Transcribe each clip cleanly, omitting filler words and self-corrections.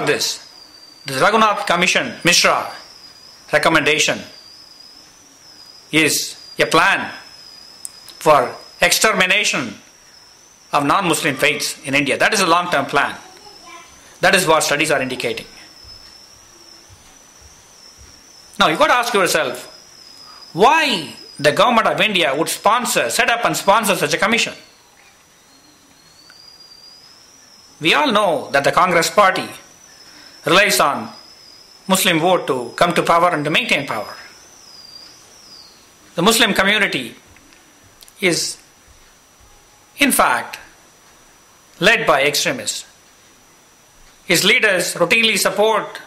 for this. The Raghunath Commission Mishra recommendation is a plan for extermination of non-Muslim faiths in India. That is a long-term plan. That is what studies are indicating. Now you've got to ask yourself, why the government of India would set up and sponsor such a commission? We all know that the Congress party relies on Muslim vote to come to power and to maintain power. The Muslim community is, in fact, led by extremists. His leaders routinely support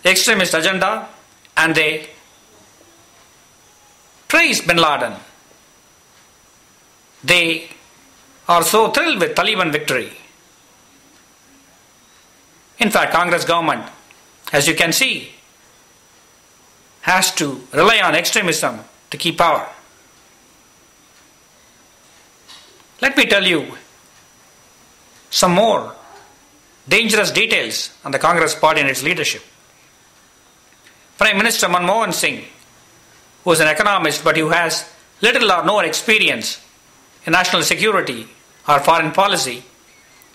the extremist agenda and they praise bin Laden. They are so thrilled with Taliban victory. In fact, Congress government, as you can see, has to rely on extremism to keep power. Let me tell you some more dangerous details on the Congress party and its leadership. Prime Minister Manmohan Singh, who is an economist but who has little or no experience in national security or foreign policy,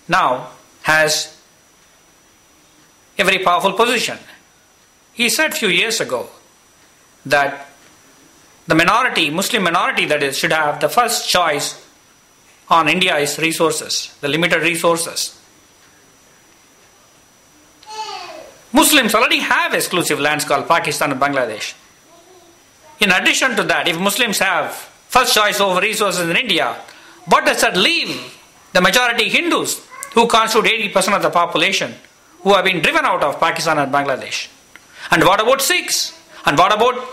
now has a very powerful position. He said a few years ago that the minority, Muslim minority that is, should have the first choice on India's resources, the limited resources. Muslims already have exclusive lands called Pakistan and Bangladesh. In addition to that, if Muslims have first choice over resources in India, what does that leave the majority Hindus who constitute 80% of the population who have been driven out of Pakistan and Bangladesh? And what about Sikhs? And what about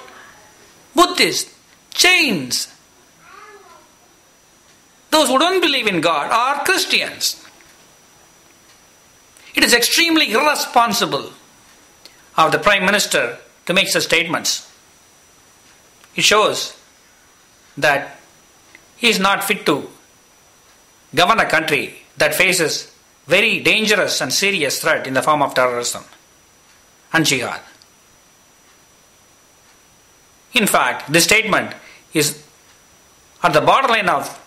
Buddhists, Jains? Those who don't believe in God are Christians. It is extremely irresponsible of the Prime Minister to make such statements. It shows that he is not fit to govern a country that faces very dangerous and serious threat in the form of terrorism and jihad. In fact, this statement is at the borderline of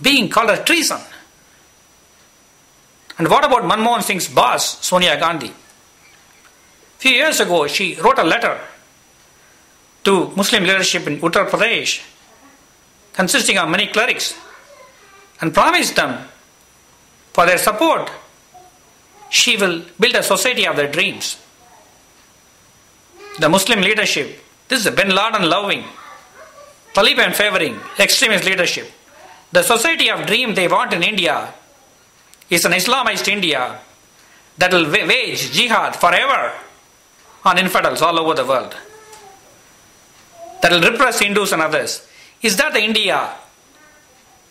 being called a treason. And what about Manmohan Singh's boss, Sonia Gandhi? A few years ago, she wrote a letter to Muslim leadership in Uttar Pradesh, consisting of many clerics, and promised them, for their support, she will build a society of their dreams. The Muslim leadership, this is a bin Laden loving, Taliban favoring, extremist leadership. The society of dream they want in India is an Islamized India that will wage jihad forever on infidels all over the world, that will repress Hindus and others. Is that the India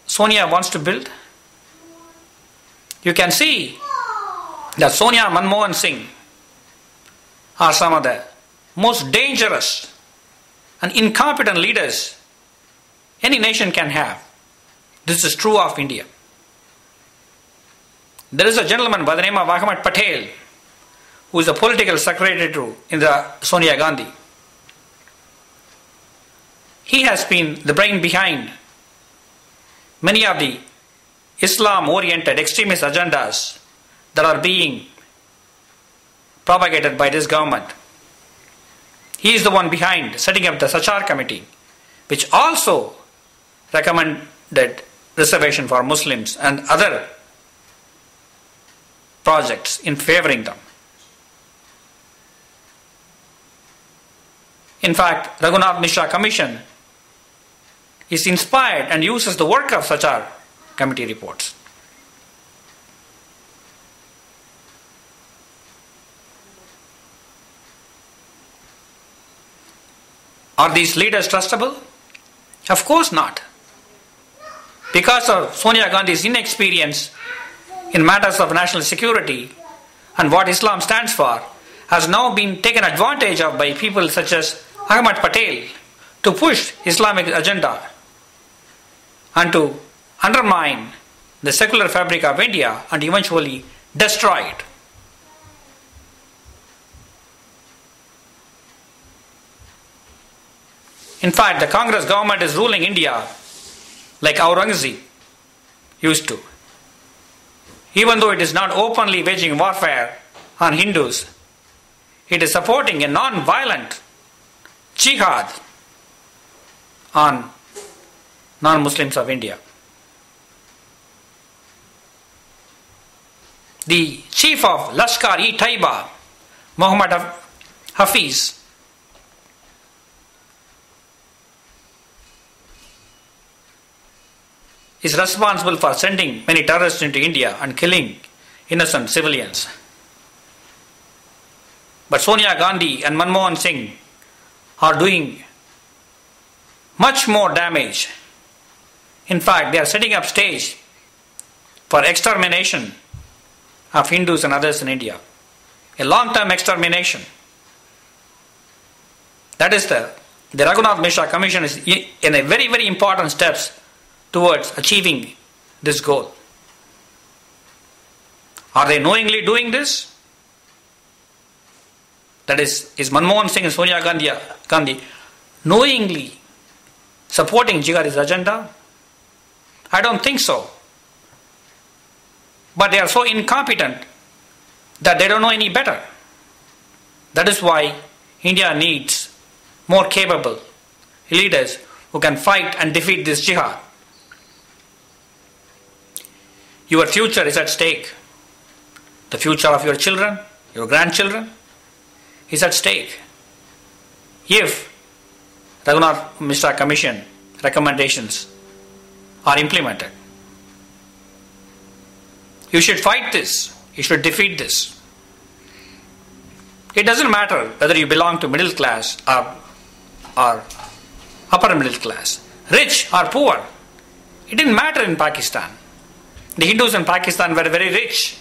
Sonia wants to build? You can see that Sonia and Manmohan Singh are some of the most dangerous and incompetent leaders any nation can have. This is true of India. There is a gentleman by the name of Ahmed Patel who is a political secretary to Sonia Gandhi. He has been the brain behind many of the Islam-oriented extremist agendas that are being propagated by this government. He is the one behind setting up the Sachar committee, which also recommended reservation for Muslims and other projects in favoring them. In fact, Ranga-mishra Commission is inspired and uses the work of Sachar committee reports. Are these leaders trustable? Of course not. Because of Sonia Gandhi's inexperience in matters of national security and what Islam stands for, has now been taken advantage of by people such as Ahmed Patel to push Islamic agenda and to undermine the secular fabric of India and eventually destroyed. In fact, the Congress government is ruling India like Aurangzeb used to. Even though it is not openly waging warfare on Hindus, it is supporting a non-violent jihad on non-Muslims of India. The chief of Lashkar-e-Taiba, Muhammad Hafiz, is responsible for sending many terrorists into India and killing innocent civilians. But Sonia Gandhi and Manmohan Singh are doing much more damage. In fact, they are setting up stage for extermination of Hindus and others in India. A long-term extermination. That is the Ranganath-Mishra Commission is in a very, very important steps towards achieving this goal. Are they knowingly doing this? That is Manmohan Singh and Sonia Gandhi knowingly supporting jihadist agenda? I don't think so. But they are so incompetent that they don't know any better. That is why India needs more capable leaders who can fight and defeat this jihad. Your future is at stake. The future of your children, your grandchildren is at stake. If Ranganath-Mishra Commission recommendations are implemented, you should fight this. You should defeat this. It doesn't matter whether you belong to middle class or upper middle class, rich or poor. It didn't matter in Pakistan. The Hindus in Pakistan were very rich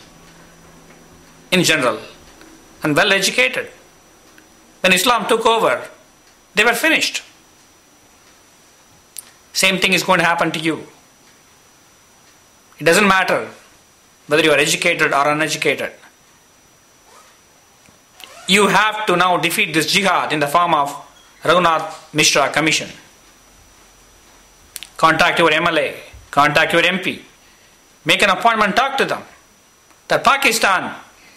in general and well educated. When Islam took over, they were finished. Same thing is going to happen to you. It doesn't matter whether you are educated or uneducated. You have to now defeat this jihad in the form of Ranganath-Mishra Commission. Contact your MLA, contact your MP, make an appointment, talk to them. That Pakistan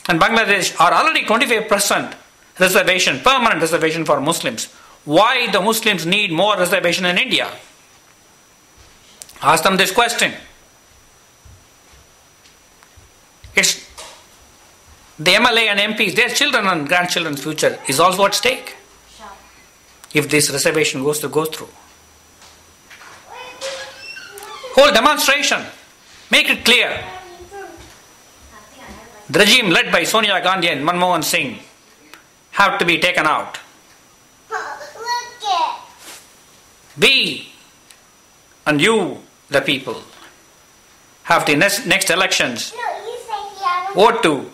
and Bangladesh are already 25% reservation, permanent reservation for Muslims. Why the Muslims need more reservation in India? Ask them this question. It's the MLA and MPs, their children and grandchildren's future is also at stake if this reservation goes through. Hold demonstration. Make it clear. The regime led by Sonia Gandhi and Manmohan Singh have to be taken out. We and you, the people, have the next elections vote to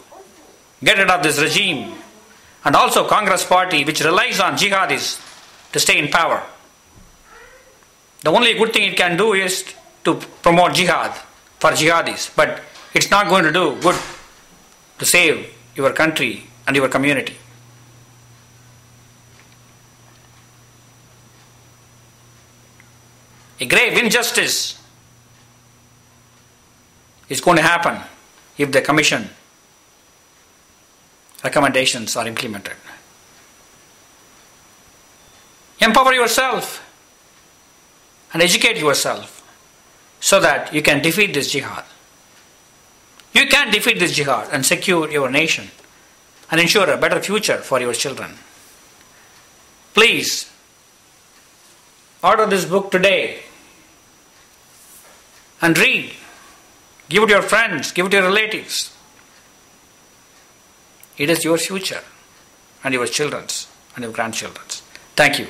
get rid of this regime, and also Congress party which relies on jihadis to stay in power. The only good thing it can do is to promote jihad for jihadis, but it's not going to do good to save your country and your community. A grave injustice is going to happen if the commission recommendations are implemented. Empower yourself and educate yourself so that you can defeat this jihad. You can defeat this jihad and secure your nation and ensure a better future for your children. Please order this book today and read. Give it to your friends, give it to your relatives. It is your future and your children's and your grandchildren's. Thank you.